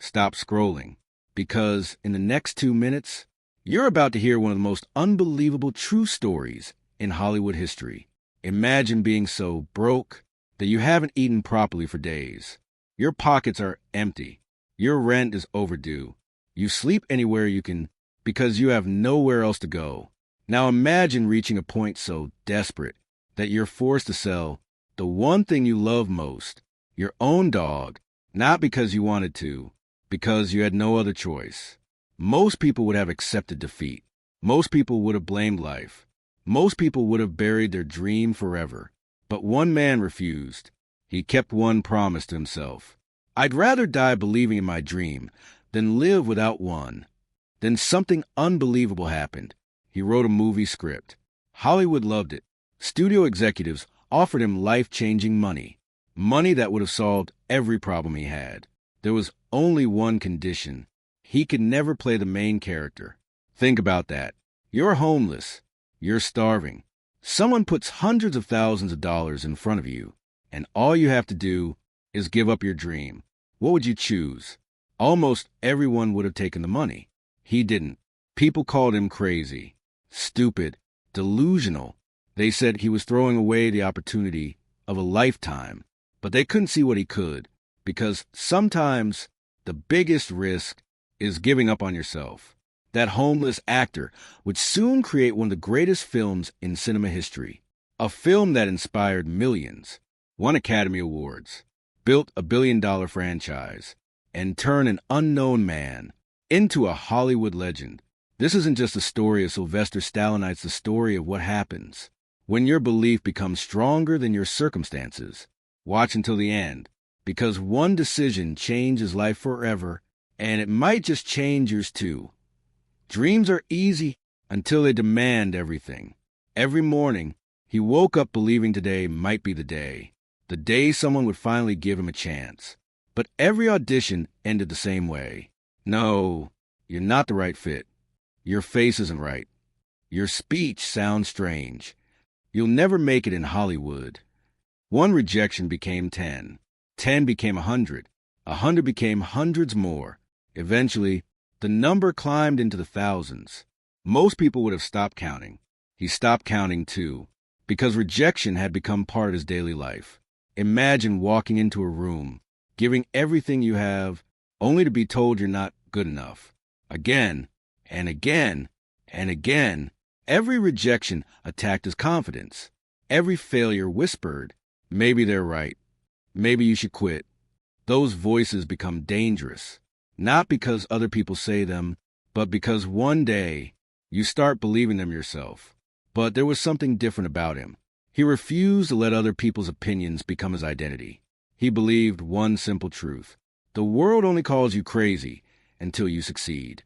stop scrolling, because in the next 2 minutes, you're about to hear one of the most unbelievable true stories in Hollywood history. Imagine being so broke that you haven't eaten properly for days. Your pockets are empty. Your rent is overdue. You sleep anywhere you can because you have nowhere else to go. Now imagine reaching a point so desperate that you're forced to sell the one thing you love most, your own dog, not because you wanted to, because you had no other choice. Most people would have accepted defeat. Most people would have blamed life. Most people would have buried their dream forever. But one man refused. He kept one promise to himself. I'd rather die believing in my dream than live without one. Then something unbelievable happened. He wrote a movie script. Hollywood loved it. Studio executives offered him life-changing money. Money that would have solved every problem he had. There was only one condition. He could never play the main character. Think about that. You're homeless. You're starving. Someone puts hundreds of thousands of dollars in front of you, and all you have to do is give up your dream. What would you choose? Almost everyone would have taken the money. He didn't. People called him crazy, stupid, delusional. They said he was throwing away the opportunity of a lifetime, but they couldn't see what he could, because sometimes the biggest risk is giving up on yourself. That homeless actor would soon create one of the greatest films in cinema history, a film that inspired millions, won Academy Awards, built a billion-dollar franchise, and turned an unknown man into a Hollywood legend. This isn't just a story of Sylvester Stallone, it's the story of what happens when your belief becomes stronger than your circumstances. Watch until the end, because one decision changes life forever, and it might just change yours too. Dreams are easy until they demand everything. Every morning, he woke up believing today might be the day someone would finally give him a chance. But every audition ended the same way. No, you're not the right fit. Your face isn't right. Your speech sounds strange. You'll never make it in Hollywood. One rejection became 10. 10 became 100. 100 became hundreds more. Eventually, the number climbed into the thousands. Most people would have stopped counting. He stopped counting too, because rejection had become part of his daily life. Imagine walking into a room, giving everything you have, only to be told you're not good enough. Again, and again, and again. Every rejection attacked his confidence. Every failure whispered, maybe they're right. Maybe you should quit. Those voices become dangerous, not because other people say them, but because one day you start believing them yourself. But there was something different about him. He refused to let other people's opinions become his identity. He believed one simple truth. The world only calls you crazy until you succeed.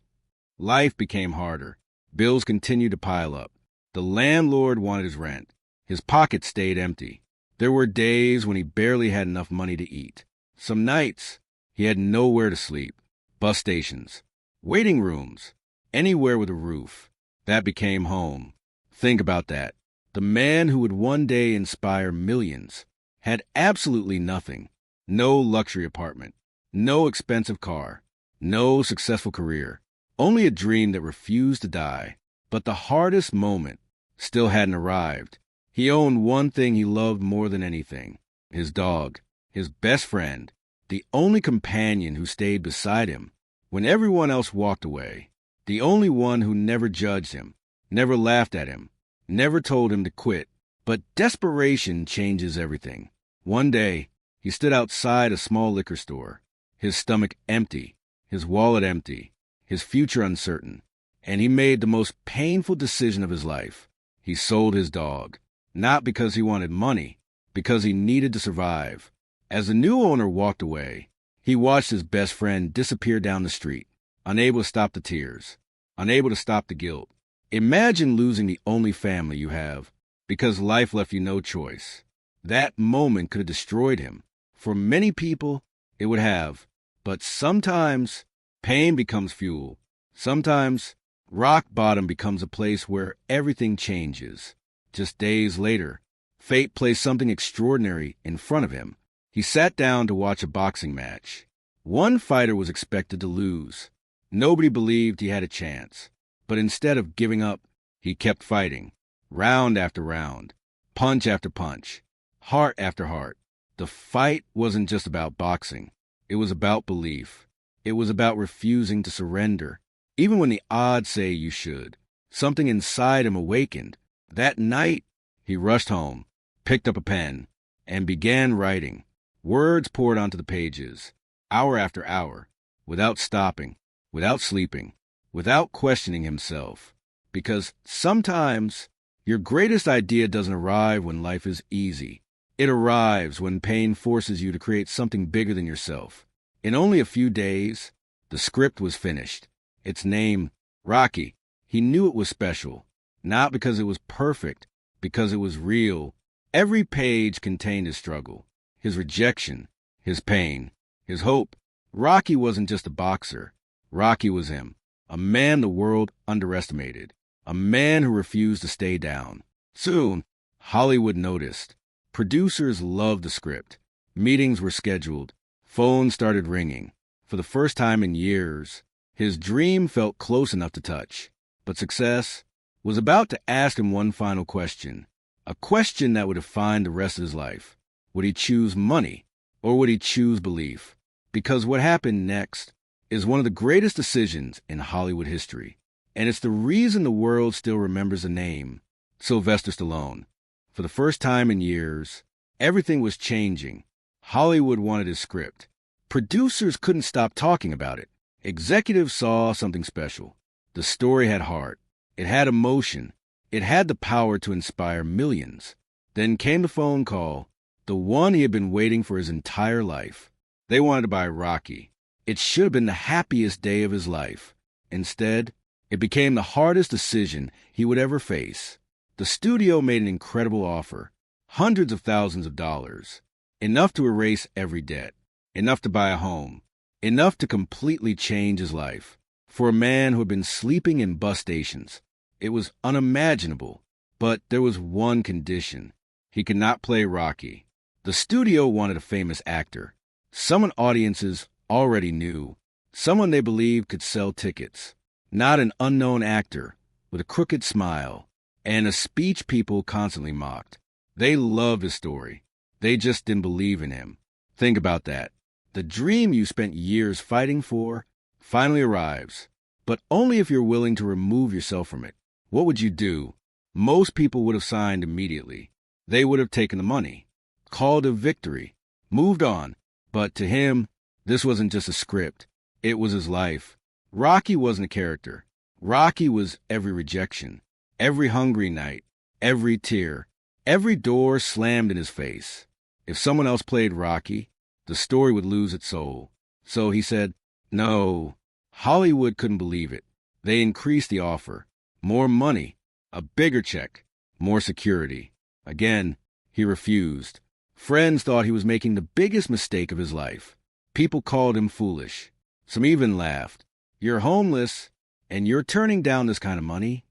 Life became harder. Bills continued to pile up. The landlord wanted his rent. His pockets stayed empty. There were days when he barely had enough money to eat. Some nights, he had nowhere to sleep. Bus stations, waiting rooms, anywhere with a roof. That became home. Think about that. The man who would one day inspire millions had absolutely nothing. No luxury apartment, no expensive car, no successful career. Only a dream that refused to die. But the hardest moment still hadn't arrived. He owned one thing he loved more than anything, his dog, his best friend, the only companion who stayed beside him when everyone else walked away, the only one who never judged him, never laughed at him, never told him to quit. But desperation changes everything. One day, he stood outside a small liquor store, his stomach empty, his wallet empty, his future uncertain, and he made the most painful decision of his life. He sold his dog, not because he wanted money, because he needed to survive. As the new owner walked away, he watched his best friend disappear down the street, unable to stop the tears, unable to stop the guilt. Imagine losing the only family you have because life left you no choice. That moment could have destroyed him. For many people, it would have. But sometimes pain becomes fuel. Sometimes rock bottom becomes a place where everything changes. Just days later, fate placed something extraordinary in front of him. He sat down to watch a boxing match. One fighter was expected to lose. Nobody believed he had a chance. But instead of giving up, he kept fighting, round after round, punch after punch, heart after heart. The fight wasn't just about boxing. It was about belief. It was about refusing to surrender, even when the odds say you should. Something inside him awakened. That night, he rushed home, picked up a pen, and began writing. Words poured onto the pages, hour after hour, without stopping, without sleeping, without questioning himself. Because sometimes your greatest idea doesn't arrive when life is easy. It arrives when pain forces you to create something bigger than yourself. In only a few days, the script was finished. Its name, Rocky. He knew it was special, not because it was perfect, because it was real. Every page contained his struggle, his rejection, his pain, his hope. Rocky wasn't just a boxer. Rocky was him, a man the world underestimated, a man who refused to stay down. Soon, Hollywood noticed. Producers loved the script. Meetings were scheduled. Phones started ringing. For the first time in years, his dream felt close enough to touch. But success was about to ask him one final question, a question that would define the rest of his life. Would he choose money, or would he choose belief? Because what happened next is one of the greatest decisions in Hollywood history, and it's the reason the world still remembers the name, Sylvester Stallone. For the first time in years, everything was changing. Hollywood wanted his script. Producers couldn't stop talking about it. Executives saw something special. The story had heart. It had emotion. It had the power to inspire millions. Then came the phone call, the one he had been waiting for his entire life. They wanted to buy Rocky. It should have been the happiest day of his life. Instead, it became the hardest decision he would ever face. The studio made an incredible offer, hundreds of thousands of dollars, enough to erase every debt, enough to buy a home, enough to completely change his life. For a man who had been sleeping in bus stations, it was unimaginable. But there was one condition. He could not play Rocky. The studio wanted a famous actor, someone audiences already knew, someone they believed could sell tickets, not an unknown actor with a crooked smile and a speech people constantly mocked. They loved his story. They just didn't believe in him. Think about that. The dream you spent years fighting for finally arrives, but only if you're willing to remove yourself from it. What would you do? Most people would have signed immediately. They would have taken the money, called it victory, moved on. But to him, this wasn't just a script. It was his life. Rocky wasn't a character. Rocky was every rejection, every hungry night, every tear, every door slammed in his face. If someone else played Rocky, the story would lose its soul. So he said, no. Hollywood couldn't believe it. They increased the offer. More money, a bigger check, more security. Again, he refused. Friends thought he was making the biggest mistake of his life. People called him foolish. Some even laughed. You're homeless, and you're turning down this kind of money?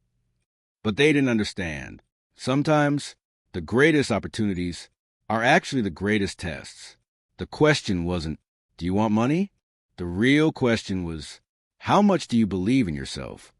But they didn't understand. Sometimes, the greatest opportunities are actually the greatest tests. The question wasn't, do you want money? The real question was, how much do you believe in yourself?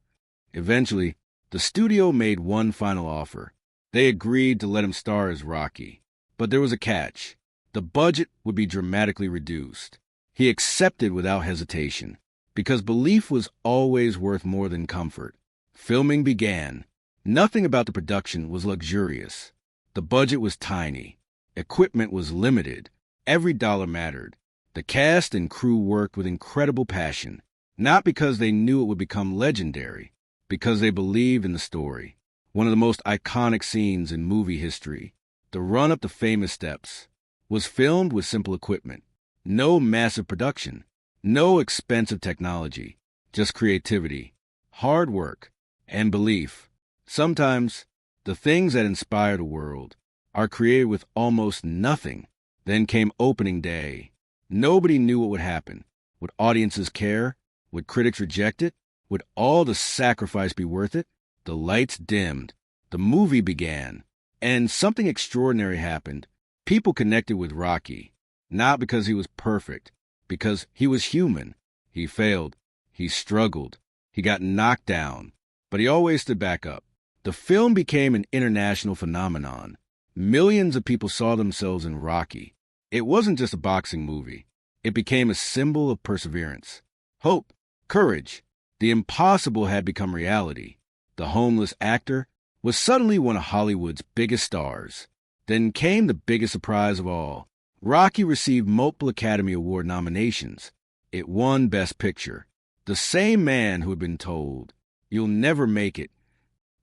Eventually, the studio made one final offer. They agreed to let him star as Rocky. But there was a catch. The budget would be dramatically reduced. He accepted without hesitation, because belief was always worth more than comfort. Filming began. Nothing about the production was luxurious. The budget was tiny. Equipment was limited. Every dollar mattered. The cast and crew worked with incredible passion, not because they knew it would become legendary, because they believed in the story. One of the most iconic scenes in movie history, the run up the famous steps, was filmed with simple equipment. No massive production, no expensive technology, just creativity, hard work, and belief. Sometimes, the things that inspire the world are created with almost nothing. Then came opening day. Nobody knew what would happen. Would audiences care? Would critics reject it? Would all the sacrifice be worth it? The lights dimmed. The movie began. And something extraordinary happened. People connected with Rocky, not because he was perfect, because he was human. He failed. He struggled. He got knocked down. But he always stood back up. The film became an international phenomenon. Millions of people saw themselves in Rocky. It wasn't just a boxing movie. It became a symbol of perseverance, hope, courage. The impossible had become reality. The homeless actor was suddenly one of Hollywood's biggest stars. Then came the biggest surprise of all. Rocky received multiple Academy Award nominations. It won Best Picture. The same man who had been told, "You'll never make it,"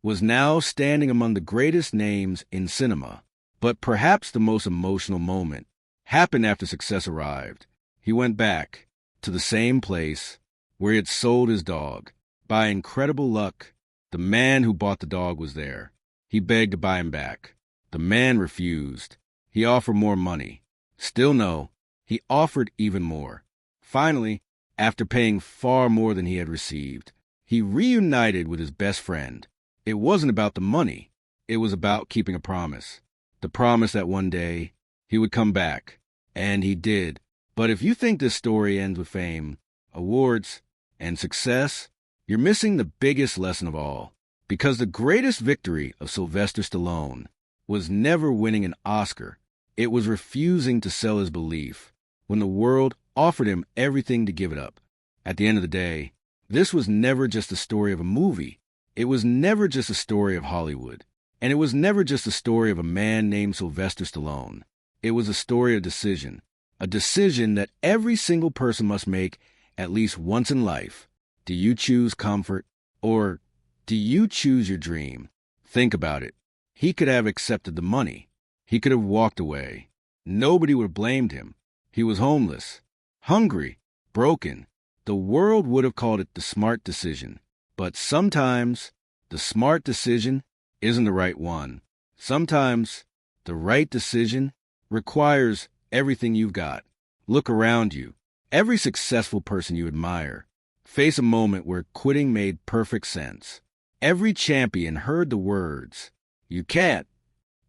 was now standing among the greatest names in cinema. But perhaps the most emotional moment happened after success arrived. He went back to the same place where he had sold his dog. By incredible luck, the man who bought the dog was there. He begged to buy him back. The man refused. He offered more money. Still no. He offered even more. Finally, after paying far more than he had received, he reunited with his best friend. It wasn't about the money. It was about keeping a promise. The promise that one day he would come back. And he did. But if you think this story ends with fame, awards, and success, you're missing the biggest lesson of all. Because the greatest victory of Sylvester Stallone was never winning an Oscar. It was refusing to sell his belief when the world offered him everything to give it up. At the end of the day, this was never just a story of a movie. It was never just a story of Hollywood. And it was never just a story of a man named Sylvester Stallone. It was a story of decision. A decision that every single person must make at least once in life. Do you choose comfort, or do you choose your dream? Think about it. He could have accepted the money. He could have walked away. Nobody would have blamed him. He was homeless, hungry, broken. The world would have called it the smart decision. But sometimes the smart decision isn't the right one. Sometimes the right decision requires everything you've got. Look around you. Every successful person you admire faced a moment where quitting made perfect sense. Every champion heard the words, "You can't.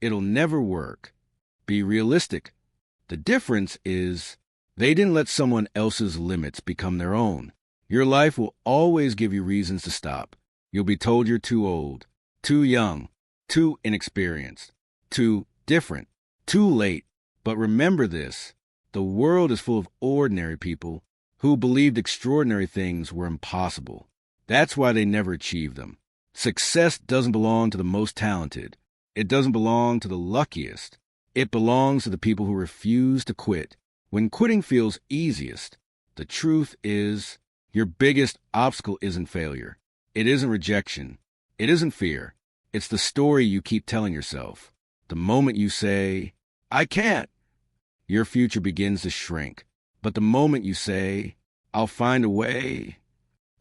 It'll never work. Be realistic." The difference is they didn't let someone else's limits become their own. Your life will always give you reasons to stop. You'll be told you're too old, too young, too inexperienced, too different, too late. But remember this, the world is full of ordinary people who believed extraordinary things were impossible. That's why they never achieved them. Success doesn't belong to the most talented. It doesn't belong to the luckiest. It belongs to the people who refuse to quit when quitting feels easiest. The truth is, your biggest obstacle isn't failure. It isn't rejection. It isn't fear. It's the story you keep telling yourself. The moment you say, "I can't," your future begins to shrink. But the moment you say, "I'll find a way,"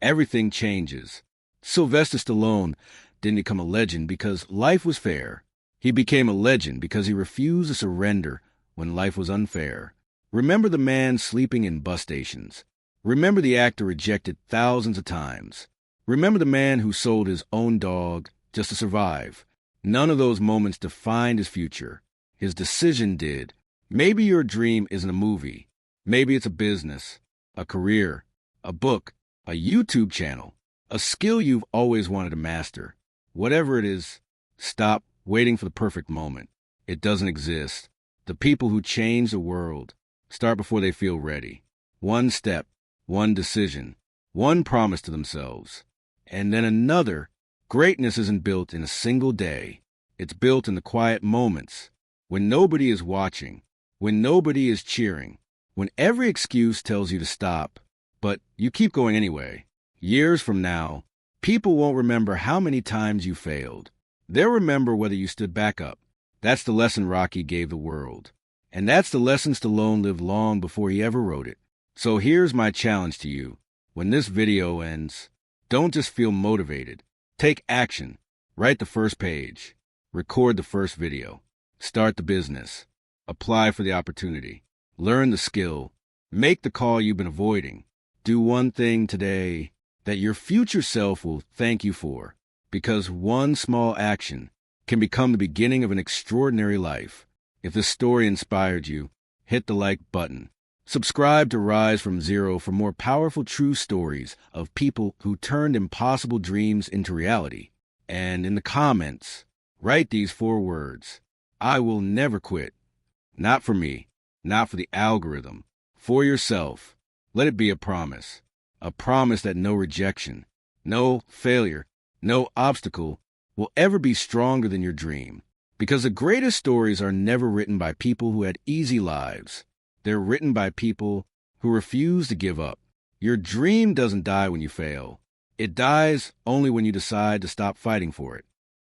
everything changes. Sylvester Stallone didn't become a legend because life was fair. He became a legend because he refused to surrender when life was unfair. Remember the man sleeping in bus stations. Remember the actor rejected thousands of times. Remember the man who sold his own dog just to survive. None of those moments defined his future. His decision did. Maybe your dream isn't a movie. Maybe it's a business, a career, a book, a YouTube channel, a skill you've always wanted to master. Whatever it is, stop waiting for the perfect moment. It doesn't exist. The people who change the world start before they feel ready. One step, one decision, one promise to themselves, and then another. Greatness isn't built in a single day. It's built in the quiet moments, when nobody is watching, when nobody is cheering, when every excuse tells you to stop, but you keep going anyway. Years from now, people won't remember how many times you failed. They'll remember whether you stood back up. That's the lesson Rocky gave the world. And that's the lesson Stallone lived long before he ever wrote it. So here's my challenge to you. When this video ends, don't just feel motivated. Take action. Write the first page. Record the first video. Start the business. Apply for the opportunity. Learn the skill. Make the call you've been avoiding. Do one thing today that your future self will thank you for. Because one small action can become the beginning of an extraordinary life. If this story inspired you, hit the like button. Subscribe to Rise from Zero for more powerful true stories of people who turned impossible dreams into reality. And in the comments, write these 4 words: I will never quit. Not for me, not for the algorithm, for yourself. Let it be a promise that no rejection, no failure, no obstacle will ever be stronger than your dream. Because the greatest stories are never written by people who had easy lives. They're written by people who refuse to give up. Your dream doesn't die when you fail. It dies only when you decide to stop fighting for it.